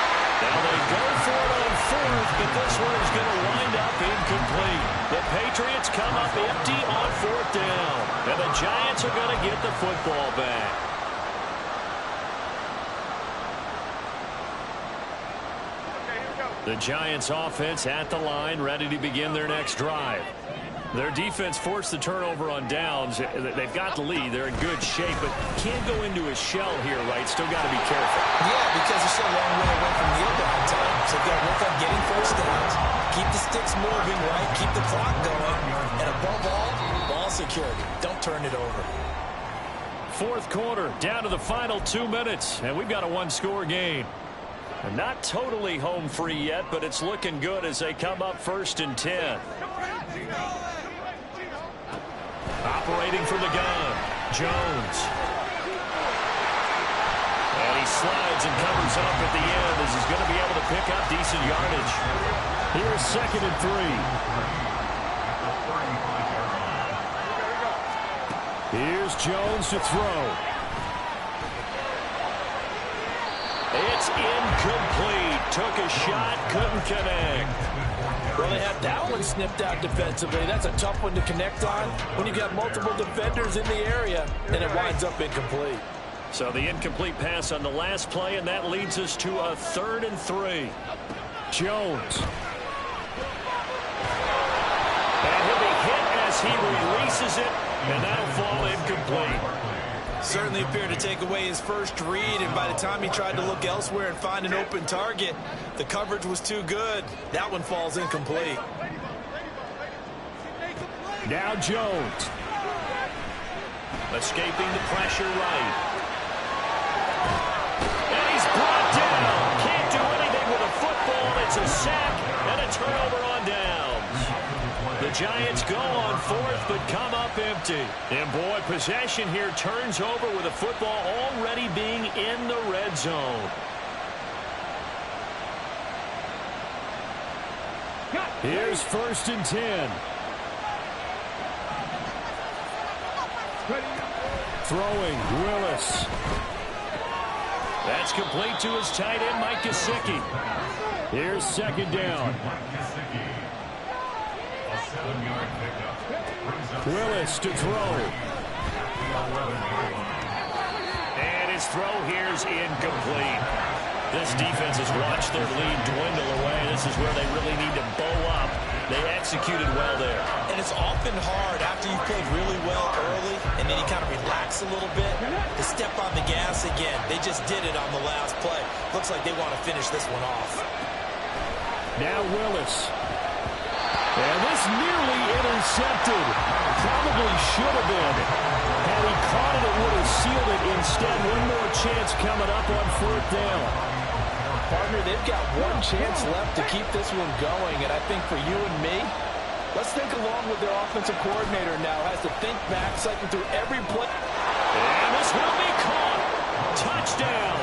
Speaker 3: Now they go for it on 4th, but this one is going to wind up incomplete. The Patriots come up empty on 4th down, and the Giants are going to get the football back. The Giants offense at the line, ready to begin their next drive. Their defense forced the turnover on downs. They've got the lead. They're in good shape, but can't go into a shell here, right? Still got to be careful.
Speaker 7: Yeah, because they're still a long way away from kneel down time. So they've got to work on getting first downs, keep the sticks moving, right? Keep the clock going. And above all security. Don't turn it over.
Speaker 3: Fourth quarter, down to the final 2 minutes, and we've got a one-score game. And not totally home free yet, but it's looking good as they come up 1st and 10. Operating from the gun, Jones. And he slides and covers up at the end as he's going to be able to pick up decent yardage. Here's 2nd and 3. Here's Jones to throw. It's incomplete. Took a shot, couldn't connect.
Speaker 7: Well, they had that one snipped out defensively. That's a tough one to connect on when you've got multiple defenders in the area, and it winds up incomplete.
Speaker 3: So the incomplete pass on the last play, and that leads us to a 3rd and 3. Jones. And he'll be hit as he releases it, and that'll fall incomplete.
Speaker 6: Certainly appeared to take away his first read, and by the time he tried to look elsewhere and find an open target, the coverage was too good. That one falls incomplete.
Speaker 3: Now Jones. Escaping the pressure right. And he's brought down. Can't do anything with a football. It's a sack and a turnover on downs. The Giants go on 4th, but come up empty. And boy, possession here turns over with a football already being in the red zone. Here's 1st and 10. Throwing, Willis. That's complete to his tight end, Mike Gesicki. Here's 2nd down. Willis to throw. And his throw here's incomplete. This defense has watched their lead dwindle away. This is where they really need to bow up. They executed well there.
Speaker 6: And it's often hard after you've played really well early and then you kind of relax a little bit to step on the gas again. They just did it on the last play. Looks like they want to finish this one off.
Speaker 3: Now Willis. And this nearly intercepted. Probably should have been. Had he caught it, it would have sealed it. Instead, one more chance coming up on 4th down.
Speaker 7: Partner, they've got one chance left to keep this one going, and I think for you and me, let's think along with their offensive coordinator now. Has to think back, cycling through every play.
Speaker 3: And this will be caught. Touchdown.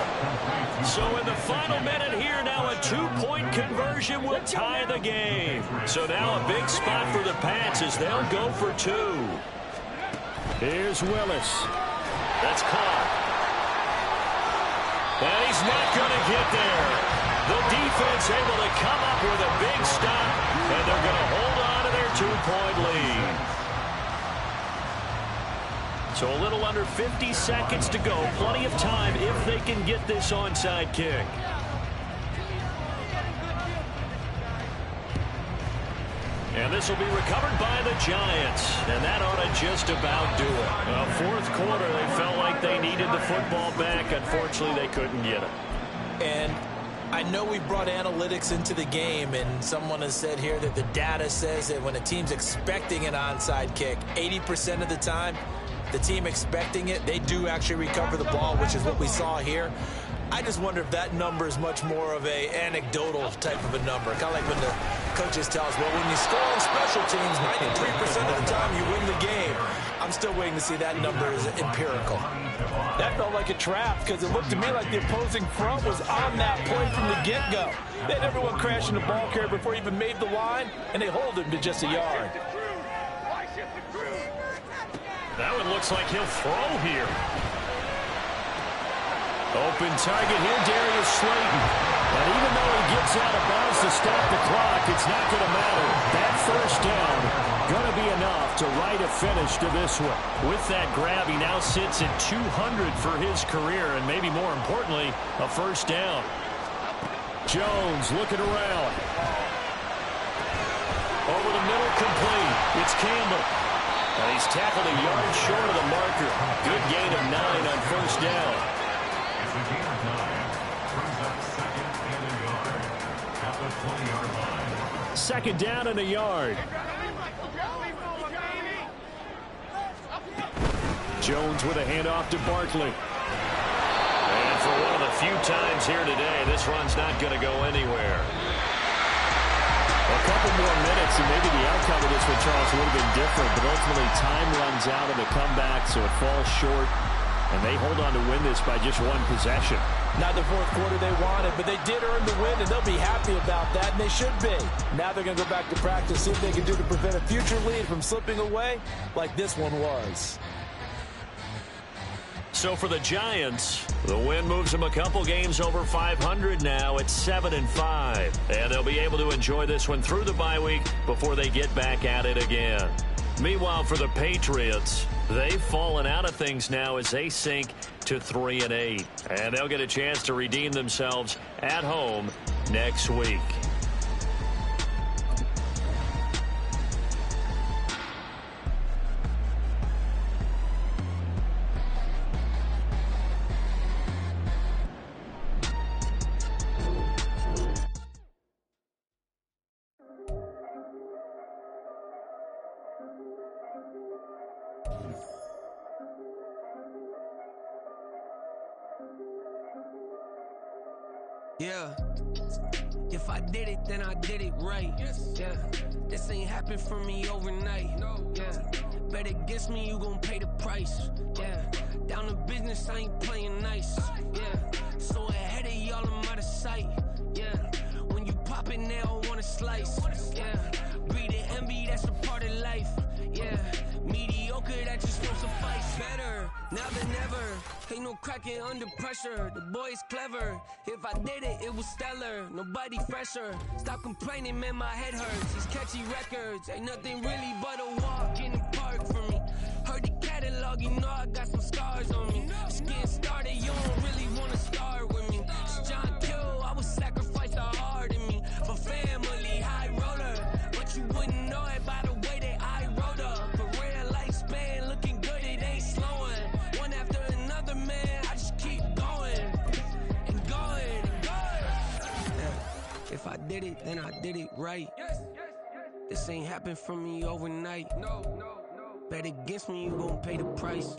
Speaker 3: So in the final minute here, now a 2-point conversion will tie the game. So now a big spot for the Pats as they'll go for 2. Here's Willis. That's caught. And he's not going to get there. The defense able to come up with a big stop, and they're going to hold on to their 2-point lead. So a little under 50 seconds to go. Plenty of time if they can get this onside kick. And this will be recovered by the Giants. And that ought to just about do it. Well, 4th quarter, they felt like they needed the football back. Unfortunately, they couldn't get it.
Speaker 6: And I know we brought analytics into the game, and someone has said here that the data says that when a team's expecting an onside kick, 80% of the time, the team expecting it, they do actually recover the ball, which is what we saw here. I just wonder if that number is much more of a anecdotal type of a number. Kind of like when the coaches tell us, well, when you score on special teams, 93% of the time you win the game. I'm still waiting to see that number is empirical.
Speaker 7: That felt like a trap because it looked to me like the opposing front was on that play from the get-go. They had everyone crashing the ball carrier before he even made the line, and they hold him to just a yard.
Speaker 3: That one looks like he'll throw here. Open target here, Darius Slayton. And even though he gets out of bounds to stop the clock, it's not going to matter. That 1st down going to be enough to write a finish to this one. With that grab, he now sits at 200 for his career, and maybe more importantly, a 1st down. Jones looking around. Over the middle, complete. It's Campbell. And he's tackled a yard short of the marker. Good gain of 9 on 1st down.
Speaker 4: It's a gain of 9. Brings up 2nd and a yard at the 20-yard line.
Speaker 3: 2nd down and a yard. Jones with a handoff to Barkley. And for one of the few times here today, this run's not going to go anywhere. A couple more minutes, and maybe the outcome of this one, Charles, would have been different. But ultimately, time runs out of the comeback, so it falls short. And they hold on to win this by just one possession.
Speaker 7: Not the fourth quarter they wanted, but they did earn the win, and they'll be happy about that, and they should be. Now they're going to go back to practice, see what they can do to prevent a future lead from slipping away like this one was.
Speaker 3: So for the Giants, the win moves them a couple games over 500 now at 7-5. And they'll be able to enjoy this one through the bye week before they get back at it again. Meanwhile, for the Patriots, they've fallen out of things now as they sink to 3-8. And they'll get a chance to redeem themselves at home next week.
Speaker 8: Yeah, if I did it, then I did it right. Yeah, this ain't happened for me overnight. Yeah, bet against me, you gon' pay the price. Yeah, down to business, I ain't playing nice. Yeah, so ahead of y'all, I'm out of sight. Yeah, when you pop it, they don't wanna slice. Yeah, greed and envy, that's a part of life. Yeah, mediocre, that just won't suffice. Better now than ever. Ain't no cracking under pressure. The boy's clever. If I did it, it was stellar. Nobody fresher. Stop complaining, man, my head hurts. These catchy records ain't nothing really but a walk in the park for me. Heard the catalog, you know I got some scars on me. Just getting started, you don't really wanna start with me. It's John Kill, I would sacrifice the heart in me for family, high roller. But you wouldn't know it by the way that I wrote up. Career lifespan looking good, it ain't slowing. One after another, man, I just keep going and going and going. Yeah. If I did it, then I did it right. This ain't happened for me overnight. Bet against me, you gon' pay the price.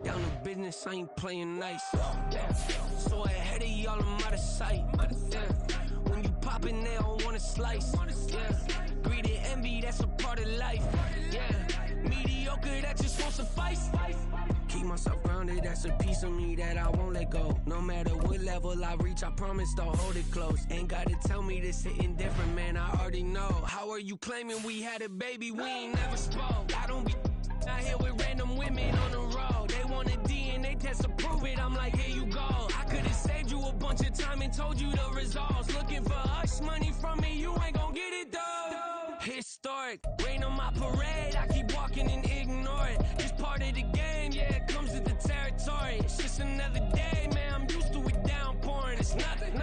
Speaker 8: Down to business, I ain't playing nice. Yeah. So ahead of y'all, I'm out of sight. Yeah. When you poppin', they don't wanna slice. Yeah. Greed and envy, that's a part of life. Yeah. Mediocre, that just won't suffice. Keep myself grounded, that's a piece of me that I won't let go. No matter what level I reach, I promise to hold it close. Ain't gotta tell me this hitting different, man, I already know. How are you claiming we had a baby, we ain't never spoke? I don't be out here with random women on the road. They want a DNA test to prove it, I'm like, here you go. I could've saved you a bunch of time and told you the results. Looking for hush money from me, you ain't gon' get it though. Historic, rain on my parade, I keep walking and ignore it. Just part of the game, yeah, it comes with the territory. It's just another day, man, I'm used to it downpouring. It's nothing.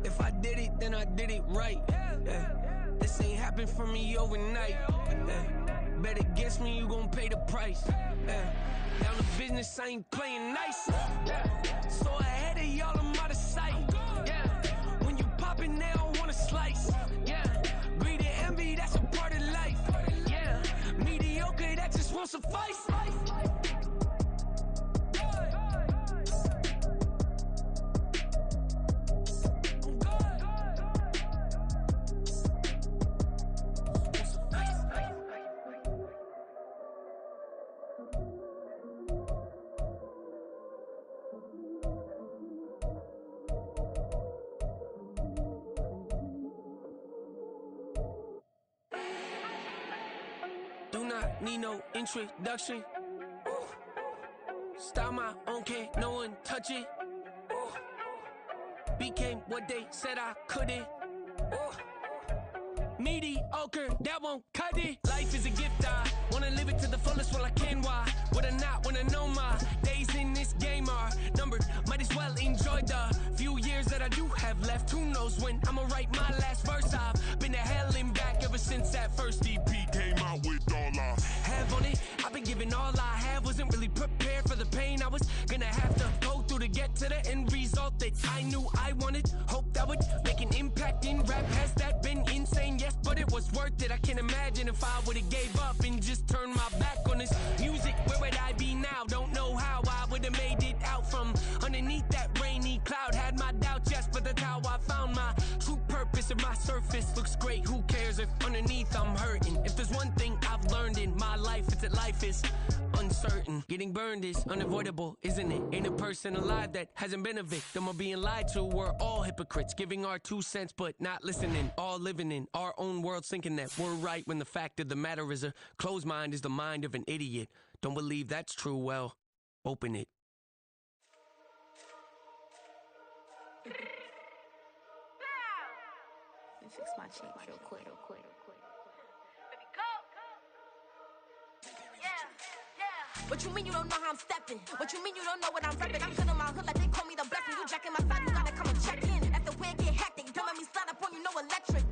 Speaker 8: If I did it, then I did it right. Yeah. This ain't happened for me overnight. Yeah. Bet against me, you gon' pay the price. Yeah. Down to business, I ain't playing nice. Yeah. So ahead of y'all, I'm out of sight. Yeah. When you poppin', they don't wanna slice. Yeah. Greed and envy, that's a part of life. Yeah. Mediocre, that just won't suffice. Need no introduction. Style my own, can't no one touch it. Became what they said I couldn't. Mediocre, that won't cut it. Life is a gift, I wanna live it to the fullest while I can. Why would I not wanna know my days in this game are numbered? Might as well enjoy the few years that I do have left. Who knows when I'ma write my last verse? I've been to hell and back ever since that first EP came out with all I have on it. I've been giving all I have, wasn't really prepared for the pain I was gonna have to go through to get to the end result that I knew I wanted. Hope that would make an impact in rap. Has that been insane? Yes, but it was worth it. I can't imagine if I would've gave up and just turned my back on this music. if my surface looks great, who cares if underneath I'm hurting? If there's one thing I've learned in my life, it's that life is uncertain. Getting burned is unavoidable, isn't it? Ain't a person alive that hasn't been a victim of being lied to. We're all hypocrites, giving our 2 cents but not listening. All living in our own world, thinking that we're right when the fact of the matter is a closed mind is the mind of an idiot. Don't believe that's true, well, open it.
Speaker 9: Let me fix my cheek real quick. What you mean you don't know how I'm stepping? What you mean you don't know what I'm repping? I'm good in my hood like they call me the blessing. You jacking my side, you gotta come and check in. That's the way it get hectic. Don't let me slide up on you, no electric.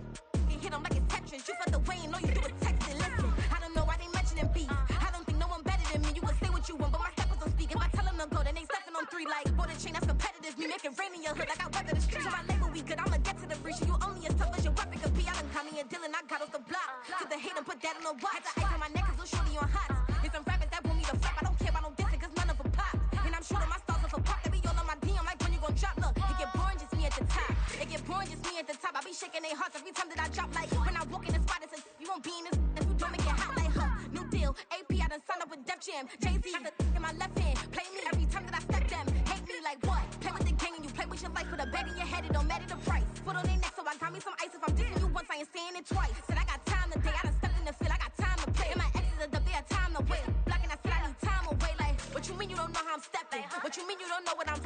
Speaker 9: You hit them like it's Tetris. You felt the way and all you do is text it. Listen, I don't know why they mentioning beef. I don't think no one better than me. You would say what you want, but my steppers don't speak. If I tell them to go, then they stepping on 3 like border chain. That's competitive. Me making rain in your hood like I weather the streets. So my label we good. I'ma get to the breach. You only as tough as your weapon could be. I done caught me a Dylan. I got off the block. Took the hate and put that on the watch. Had the ice on my neck 'cause little shorty on hot. There's some rappers that want me to flap. I don't care about no dissing 'cause none of them pop. And I'm shooting my stars off a pop. They be all on my DM like when you gon' drop. Look, it get boring just me at the top. It get boring just me at the top. I be shaking their hearts every time that I drop. Like when I walk in the spot, it says you won't be in this if you don't make it hot like her. New deal, AP I done signed up with Def Jam. Jay-Z got the in my left hand. Play me every time that I step them. Hate me like what? Play with the gang and you play with your life. With a bed in your head, it don't matter the price. Foot on their neck, so I got me some ice. If I'm dissing you once, I ain't saying it twice. Said I got time today. I done stepped in the field. I got time to play. And my exes are there, time to wait. Blocking, I said I need time away. Like what you mean you don't know how I'm stepping? What you mean you don't know what I'm